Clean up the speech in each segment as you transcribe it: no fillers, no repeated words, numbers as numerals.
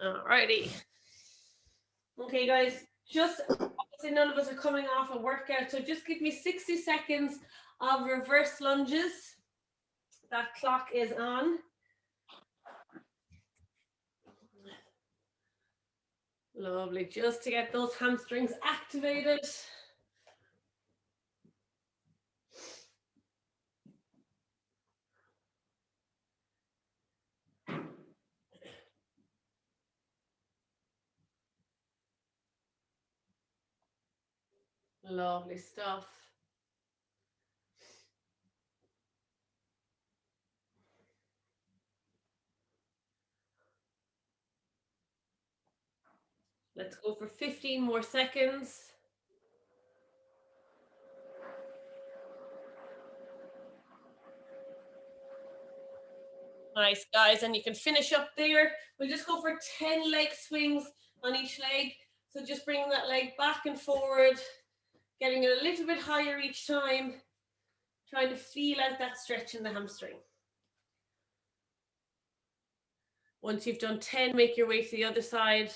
Alrighty. Okay, guys, just obviously none of us are coming off a workout, so just give me 60 seconds of reverse lunges. That clock is on. Lovely, just to get those hamstrings activated. Lovely stuff. Let's go for 15 more seconds. Nice, guys, and you can finish up there. We'll just go for 10 leg swings on each leg. So just bringing that leg back and forward, getting it a little bit higher each time, trying to feel out that stretch in the hamstring. Once you've done 10, make your way to the other side.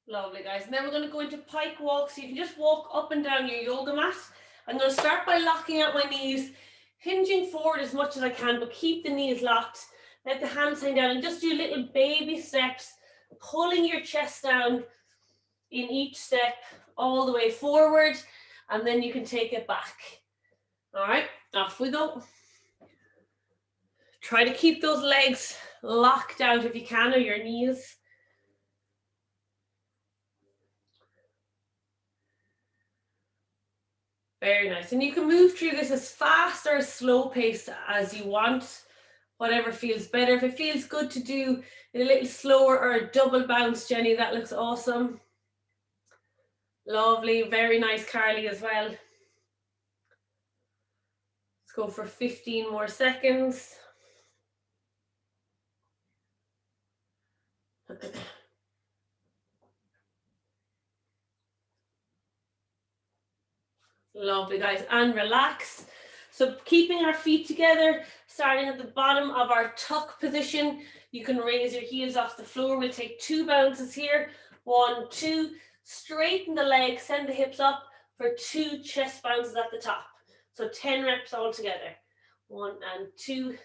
Lovely, guys. And then we're going to go into pike walk. So you can just walk up and down your yoga mat. I'm going to start by locking out my knees, hinging forward as much as I can, but keep the knees locked. Let the hands hang down and just do little baby steps, pulling your chest down in each step all the way forward, and then you can take it back. All right, off we go. Try to keep those legs locked out if you can, or your knees. Very nice. And you can move through this as fast or as slow paced as you want, whatever feels better. If it feels good to do it a little slower or a double bounce, Jenny, that looks awesome. Lovely. Very nice, Carly, as well. Let's go for 15 more seconds. Lovely, guys, and relax. So keeping our feet together, starting at the bottom of our tuck position. You can raise your heels off the floor. We'll take 2 bounces here. 1, 2, straighten the legs, send the hips up for 2 chest bounces at the top. So 10 reps all together. 1 and 2.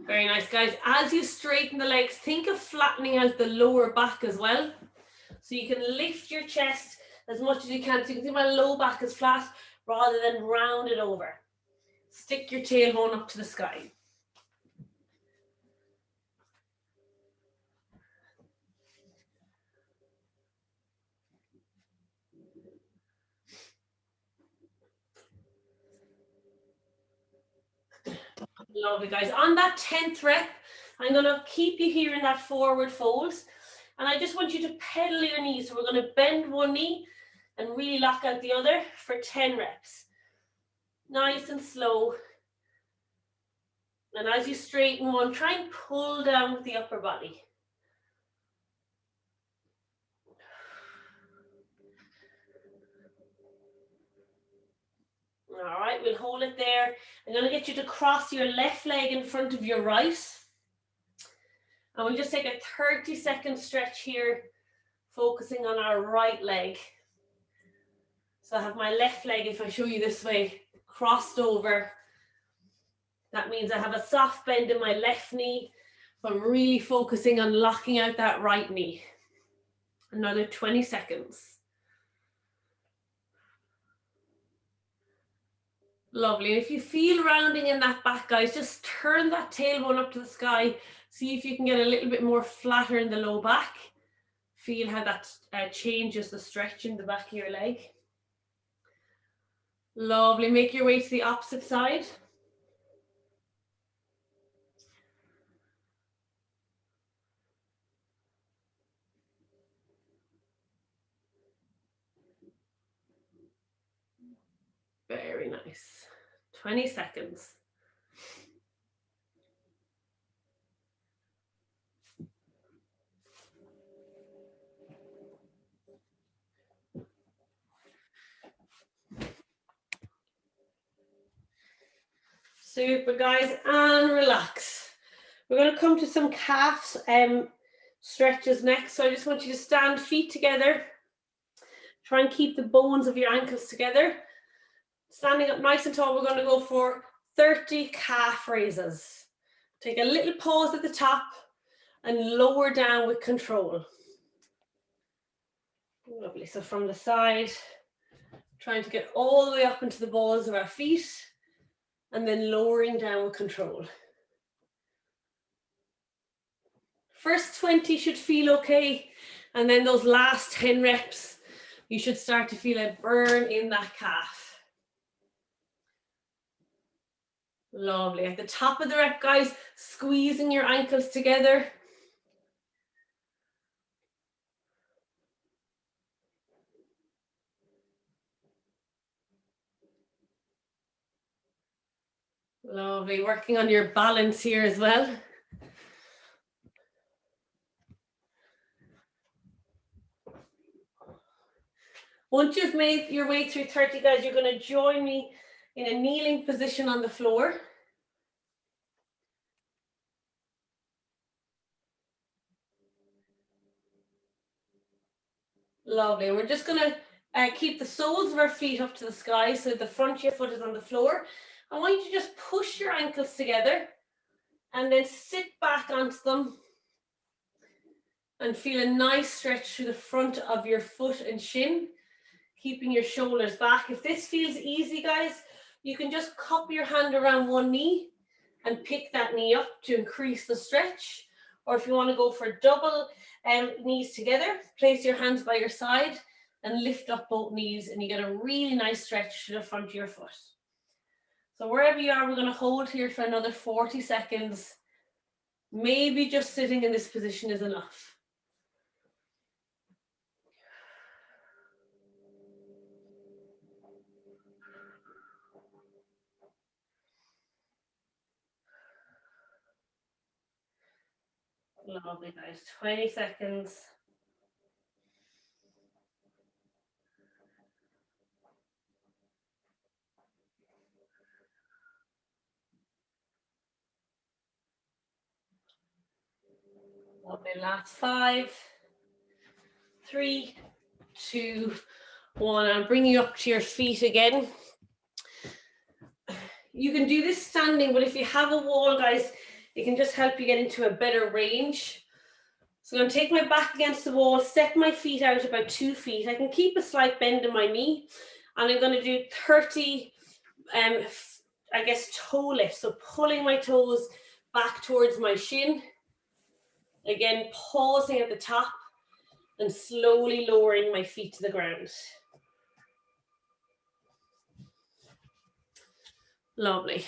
Very nice, guys. As you straighten the legs, think of flattening out the lower back as well. So you can lift your chest as much as you can. So you can see my low back is flat rather than round it over. Stick your tailbone up to the sky. Lovely, guys. On that 10th rep, I'm going to keep you here in that forward fold. And I just want you to pedal your knees. So we're going to bend one knee and really lock out the other for 10 reps. Nice and slow. And as you straighten one, try and pull down with the upper body. All right, we'll hold it there. I'm going to get you to cross your left leg in front of your right. And we'll just take a 30-second stretch here, focusing on our right leg. So I have my left leg, if I show you this way, crossed over. That means I have a soft bend in my left knee. So I'm really focusing on locking out that right knee. Another 20 seconds. Lovely. If you feel rounding in that back, guys, just turn that tailbone up to the sky. See if you can get a little bit more flatter in the low back. Feel how that changes the stretch in the back of your leg. Lovely. Make your way to the opposite side. Very nice. 20 seconds. Super, guys, and relax. We're going to come to some calves stretches next. So I just want you to stand feet together. Try and keep the bones of your ankles together. Standing up nice and tall, we're going to go for 30 calf raises. Take a little pause at the top and lower down with control. Lovely. So from the side, trying to get all the way up into the balls of our feet and then lowering down with control. First 20 should feel okay. And then those last 10 reps, you should start to feel a burn in that calf. Lovely. At the top of the rep, guys, squeezing your ankles together. Lovely. Working on your balance here as well. Once you've made your way through 30, guys, you're going to join me in a kneeling position on the floor. Lovely. We're just going to keep the soles of our feet up to the sky so the front of your foot is on the floor. I want you to just push your ankles together and then sit back onto them and feel a nice stretch through the front of your foot and shin, keeping your shoulders back. If this feels easy, guys, you can just cup your hand around one knee and pick that knee up to increase the stretch. Or if you want to go for double knees together, place your hands by your side and lift up both knees, and you get a really nice stretch to the front of your foot. So wherever you are, we're going to hold here for another 40 seconds. Maybe just sitting in this position is enough. Lovely, guys. 20 seconds. Lovely. Last 5, 3, 2, 1. I'm bringing you up to your feet again. You can do this standing, but if you have a wall, guys, it can just help you get into a better range. So I'm going to take my back against the wall, step my feet out about 2 feet. I can keep a slight bend in my knee, and I'm going to do 30, I guess, toe lifts. So pulling my toes back towards my shin. Again, pausing at the top and slowly lowering my feet to the ground. Lovely.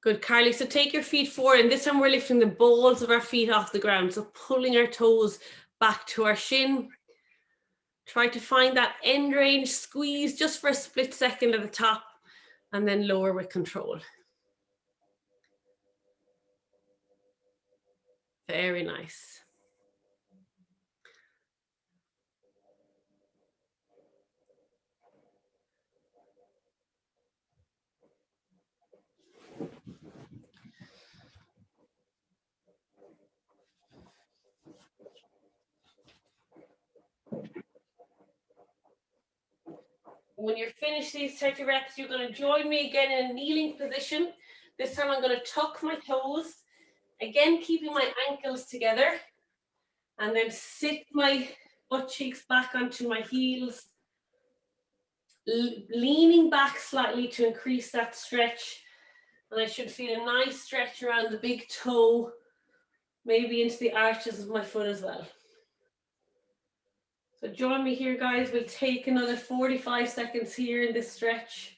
Good, Carly. So take your feet forward, and this time we're lifting the balls of our feet off the ground. So pulling our toes back to our shin. Try to find that end range, squeeze just for a split second at the top, and then lower with control. Very nice. When you're finished these 30 reps, you're going to join me again in a kneeling position. This time I'm going to tuck my toes, again keeping my ankles together, and then sit my butt cheeks back onto my heels, leaning back slightly to increase that stretch. And I should feel a nice stretch around the big toe maybe into the arches of my foot as well. So join me here, guys. We'll take another 45 seconds here in this stretch.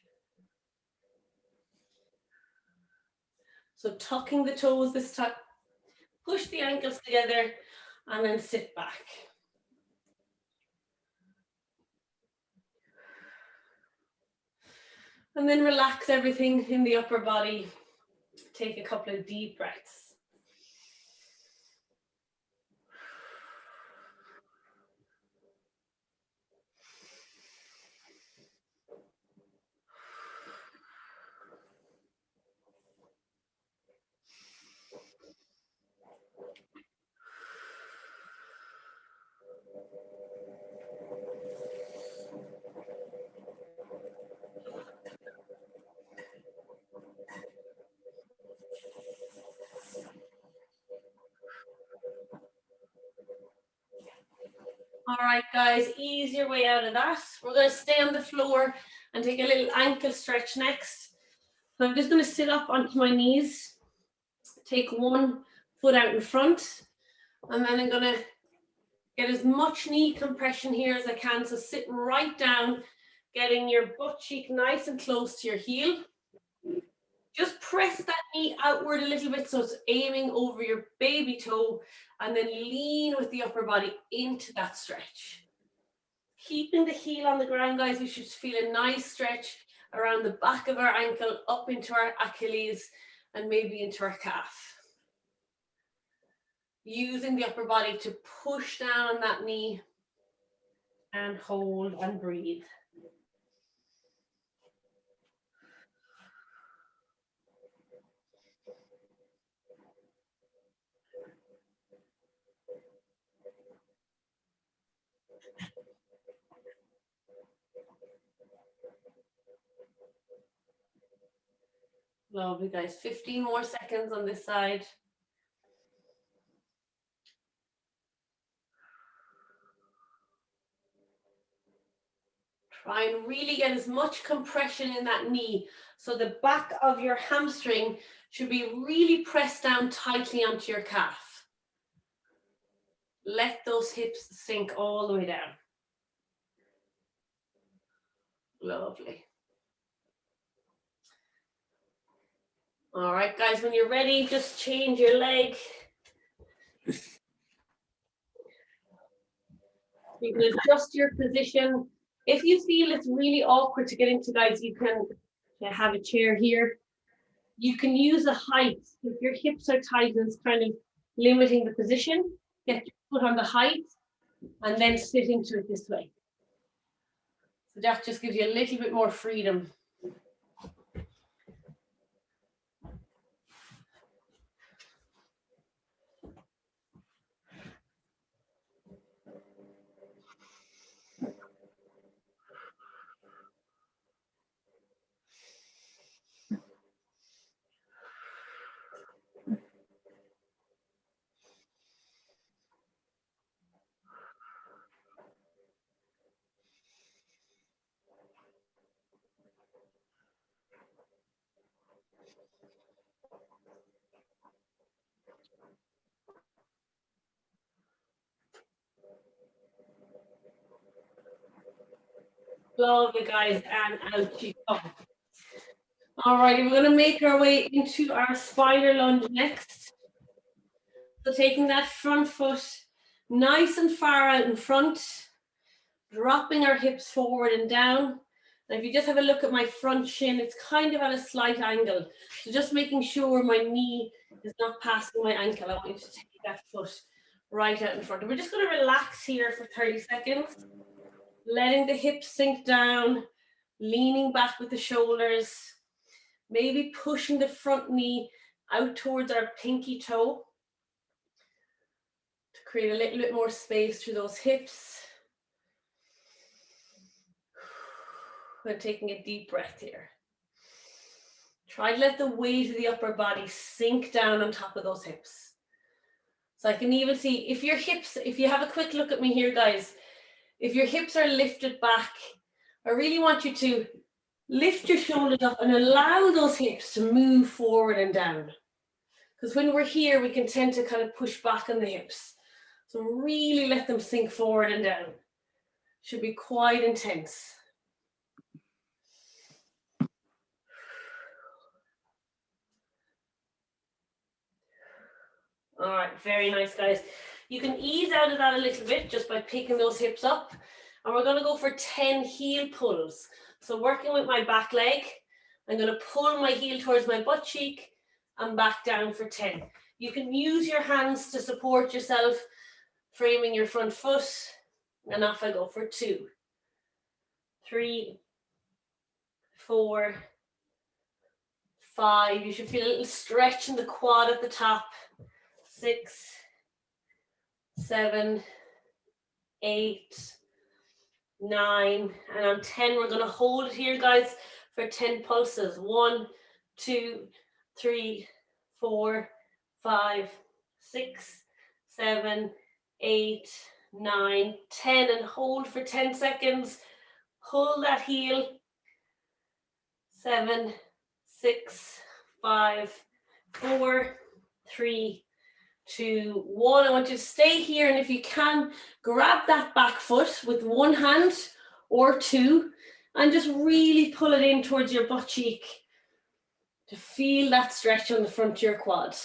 So tucking the toes this time, push the ankles together and then sit back. And then relax everything in the upper body. Take a couple of deep breaths. All right, guys, ease your way out of that. We're going to stay on the floor and take a little ankle stretch next. So I'm just going to sit up onto my knees, take one foot out in front, and then I'm going to get as much knee compression here as I can. So sit right down, getting your butt cheek nice and close to your heel. Just press that knee outward a little bit so it's aiming over your baby toe, and then lean with the upper body into that stretch. Keeping the heel on the ground, guys, we should feel a nice stretch around the back of our ankle, up into our Achilles, and maybe into our calf. Using the upper body to push down on that knee and hold and breathe. Lovely, guys. 15 more seconds on this side. Try and really get as much compression in that knee. So the back of your hamstring should be really pressed down tightly onto your calf. Let those hips sink all the way down. Lovely. All right, guys, when you're ready, just change your leg. You can adjust your position. If you feel it's really awkward to get into, guys, you can have a chair here. You can use a height. If your hips are tight and it's kind of limiting the position, get your foot on the height and then sit into it this way. So that just gives you a little bit more freedom. Lovely, guys, and out you go. All right, we're going to make our way into our spider lunge next. So taking that front foot nice and far out in front, dropping our hips forward and down. And if you just have a look at my front shin, it's kind of at a slight angle. So just making sure my knee is not passing my ankle. I want you to take that foot right out in front. And we're just going to relax here for 30 seconds. Letting the hips sink down, leaning back with the shoulders, maybe pushing the front knee out towards our pinky toe to create a little bit more space through those hips. We're taking a deep breath here. Try to let the weight of the upper body sink down on top of those hips. So I can even see if your hips, if you have a quick look at me here, guys, if your hips are lifted back, I really want you to lift your shoulders up and allow those hips to move forward and down. Because when we're here, we can tend to kind of push back on the hips. So really let them sink forward and down. Should be quite intense. All right, very nice, guys. You can ease out of that a little bit just by picking those hips up. And we're going to go for 10 heel pulls. So working with my back leg, I'm going to pull my heel towards my butt cheek and back down for 10. You can use your hands to support yourself, framing your front foot. And off I go for 2, 3, 4, 5. You should feel a little stretch in the quad at the top. 6, 7, 8, 9, and on 10 we're going to hold it here, guys, for 10 pulses. 1, 2, 3, 4, 5, 6, 7, 8, 9, 10, and hold for 10 seconds. Pull that heel. 7, 6, 5, 4, 3, 2, 1. I want you to stay here, and if you can, grab that back foot with one hand or two and just really pull it in towards your butt cheek to feel that stretch on the front of your quad.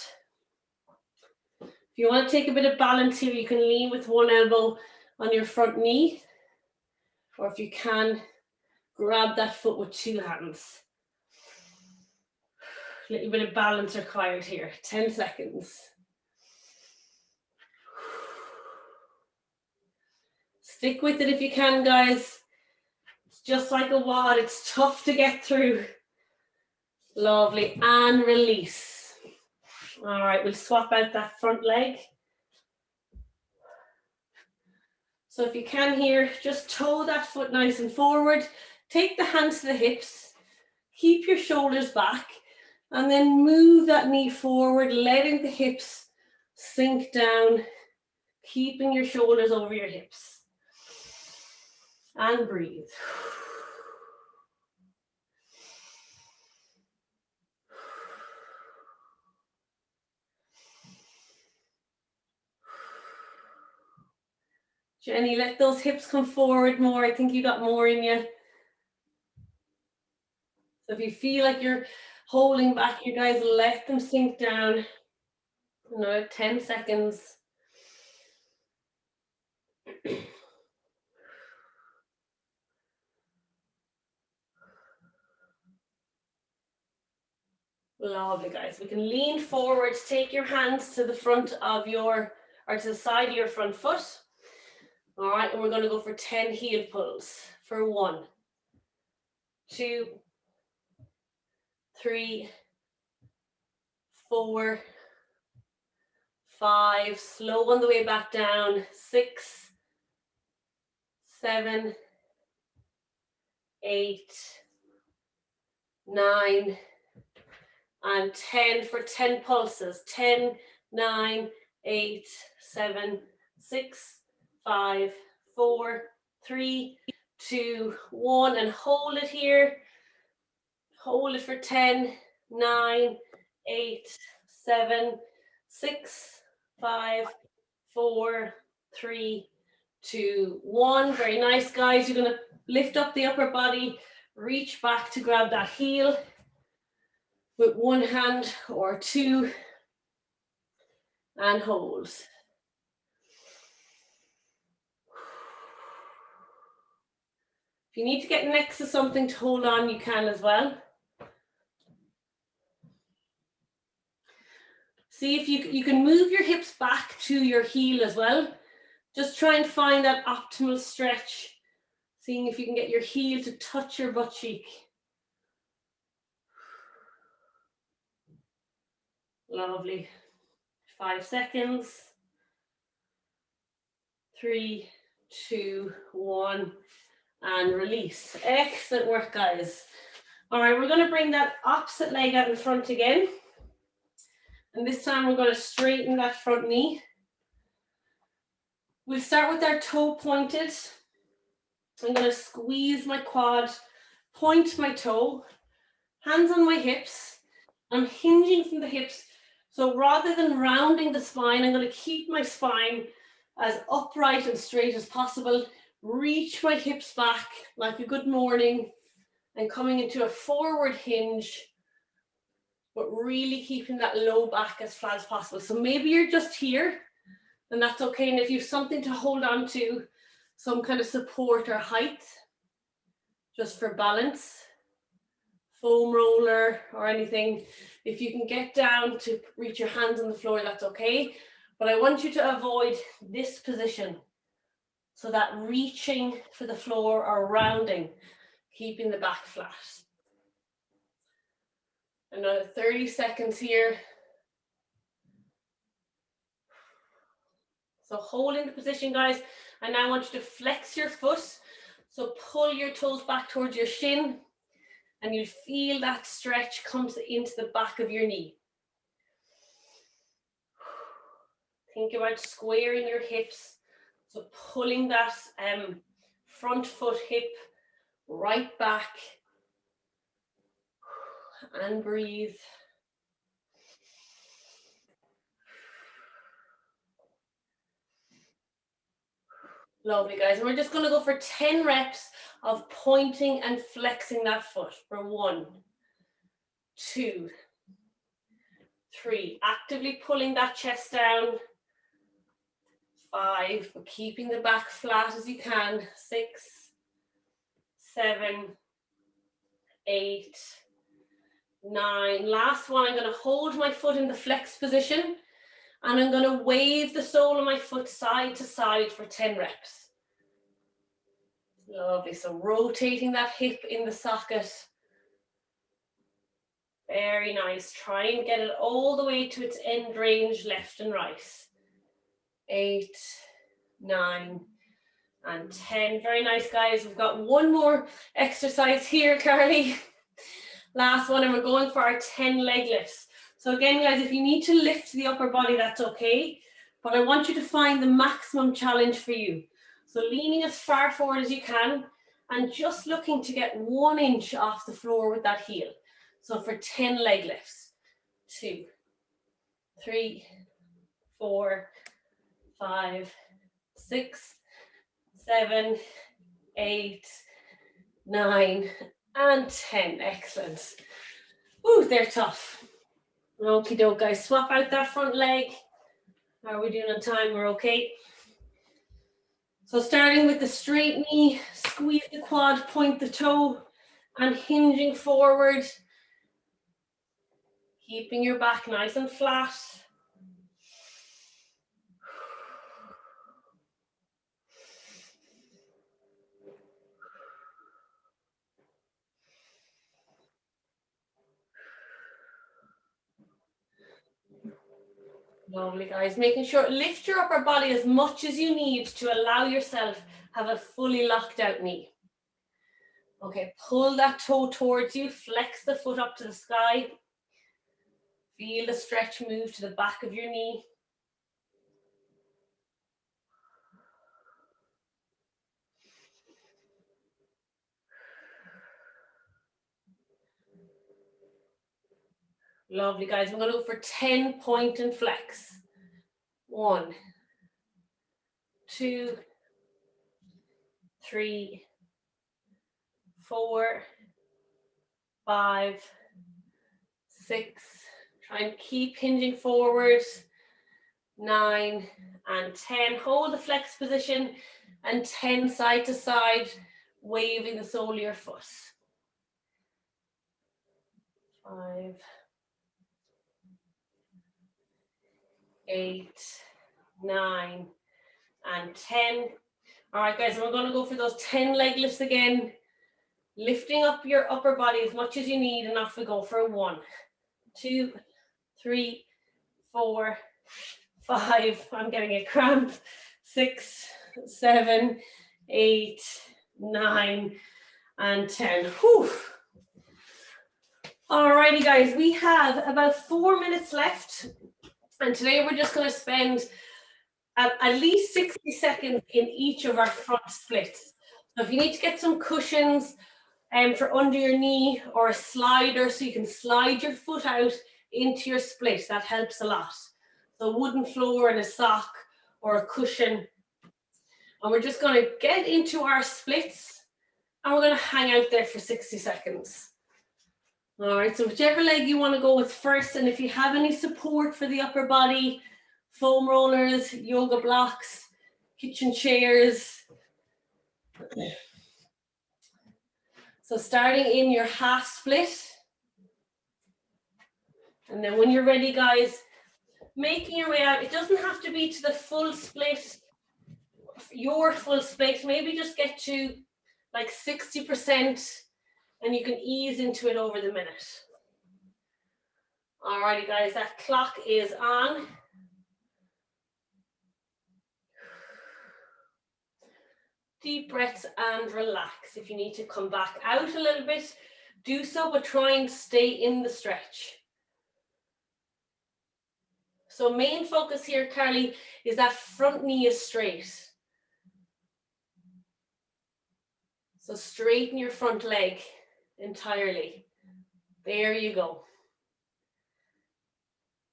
If you want to take a bit of balance here, you can lean with one elbow on your front knee, or if you can, grab that foot with two hands. A little bit of balance required here. 10 seconds. Stick with it if you can, guys. It's just like a wad. It's tough to get through. Lovely. And release. All right, we'll swap out that front leg. So if you can here, just toe that foot nice and forward. Take the hands to the hips. Keep your shoulders back. And then move that knee forward, letting the hips sink down. Keeping your shoulders over your hips. And breathe. Jenny, let those hips come forward more. I think you got more in you. So if you feel like you're holding back, you guys let them sink down. Another 10 seconds. Lovely, guys. We can lean forward, take your hands to the front of your, or to the side of your front foot. All right, and we're going to go for 10 heel pulls for 1, 2, 3, 4, 5, slow on the way back down, 6, 7, 8, 9, and 10 for 10 pulses. 10, 9, 8, 7, 6, 5, 4, 3, 2, 1, and hold it here. Hold it for 10, 9, 8, 7, 6, 5, 4, 3, 2, 1. Very nice, guys. You're going to lift up the upper body, reach back to grab that heel with one hand or two, and hold. If you need to get next to something to hold on, you can as well. See if you can move your hips back to your heel as well. Just try and find that optimal stretch. Seeing if you can get your heel to touch your butt cheek. Lovely. 5 seconds. 3, 2, 1, and release. Excellent work, guys. All right, we're going to bring that opposite leg out in front again. And this time we're going to straighten that front knee. We'll start with our toe pointed. I'm going to squeeze my quad, point my toe, hands on my hips. I'm hinging from the hips So rather than rounding the spine, I'm going to keep my spine as upright and straight as possible. Reach my hips back like a good morning and coming into a forward hinge, but really keeping that low back as flat as possible. So maybe you're just here, and that's okay. And if you have something to hold on to, some kind of support or height, just for balance, foam roller or anything, if you can get down to reach your hands on the floor, that's okay. But I want you to avoid this position. So that reaching for the floor or rounding, keeping the back flat. Another 30 seconds here. So holding the position, guys. And now I want you to flex your foot. So pull your toes back towards your shin. And you feel that stretch comes into the back of your knee. Think about squaring your hips. So pulling that front foot hip right back. And breathe. Lovely, guys. And we're just going to go for 10 reps of pointing and flexing that foot for 1, 2, 3. Actively pulling that chest down. 5, but keeping the back flat as you can. 6, 7, 8, 9. Last one, I'm going to hold my foot in the flex position. And I'm going to wave the sole of my foot side to side for 10 reps. Lovely. So rotating that hip in the socket. Very nice. Try and get it all the way to its end range, left and right. 8, 9, and 10. Very nice, guys. We've got one more exercise here, Carly. Last one, and we're going for our 10 leg lifts. So again, guys, if you need to lift the upper body, that's okay. But I want you to find the maximum challenge for you. So leaning as far forward as you can and just looking to get 1 inch off the floor with that heel. So for 10 leg lifts. 2, 3, 4, 5, 6, 7, 8, 9, and 10. Excellent. Ooh, they're tough. Okie doke, guys. Swap out that front leg. How are we doing on time? We're okay. So starting with the straight knee, squeeze the quad, point the toe, and hinging forward. Keeping your back nice and flat. Lovely, guys. Making sure, lift your upper body as much as you need to allow yourself have a fully locked out knee. Okay, pull that toe towards you, flex the foot up to the sky. Feel the stretch move to the back of your knee. Lovely, guys. I'm going to go for 10 point and flex. 1, 2, 3, 4, 5, 6. Try and keep hinging forward. 9 and 10. Hold the flex position and 10 side to side, waving the sole of your foot. 5, 8, 9, and 10. All right, guys, and we're going to go for those 10 leg lifts again. Lifting up your upper body as much as you need, and off we go for 1, 2, 3, 4, 5. I'm getting a cramp. 6, 7, 8, 9, and 10. Whew. Alrighty, guys, we have about 4 minutes left. And today we're just going to spend at least 60 seconds in each of our front splits. So if you need to get some cushions for under your knee or a slider so you can slide your foot out into your split. That helps a lot. So wooden floor and a sock or a cushion. And we're just going to get into our splits and we're going to hang out there for 60 seconds. All right, so whichever leg you want to go with first, and if you have any support for the upper body, foam rollers, yoga blocks, kitchen chairs. So starting in your half split. And then when you're ready, guys, making your way out. It doesn't have to be to the full split, your full split. Maybe just get to like 60% and you can ease into it over the minute. Alrighty, guys, that clock is on. Deep breaths and relax. If you need to come back out a little bit, do so, but try and stay in the stretch. So main focus here, Carly, is that front knee is straight. So straighten your front leg entirely. There you go.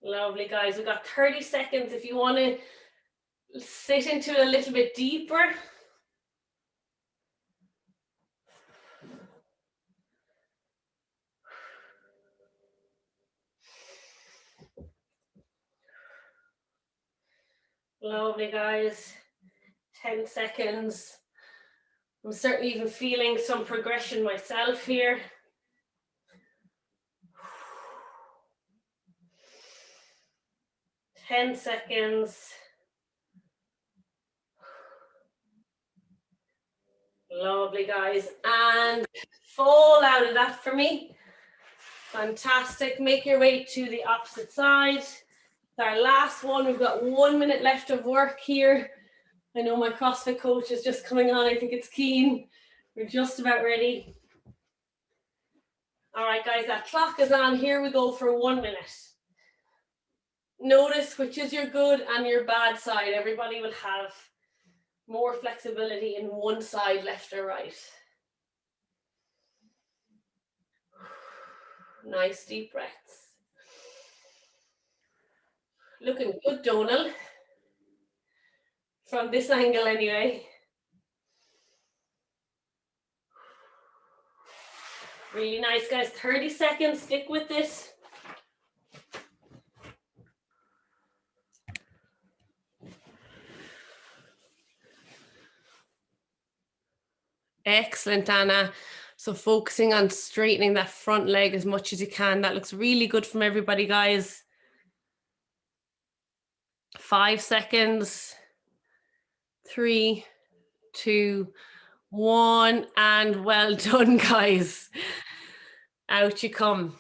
Lovely, guys. We've got 30 seconds if you want to sit into it a little bit deeper. Lovely, guys. 10 seconds. I'm certainly even feeling some progression myself here. Ten seconds. Lovely, guys. And fall out of that for me. Fantastic. Make your way to the opposite side. It's our last one. We've got 1 minute left of work here. I know my CrossFit coach is just coming on. I think it's keen. We're just about ready. All right, guys, that clock is on. Here we go for 1 minute. Notice which is your good and your bad side. Everybody will have more flexibility in one side, left or right. Nice deep breaths. Looking good, Donal. From this angle anyway. Really nice, guys. 30 seconds, stick with this. Excellent, Anna. So focusing on straightening that front leg as much as you can. That looks really good from everybody, guys. 5 seconds. 3, 2, 1, and well done, guys. Out you come.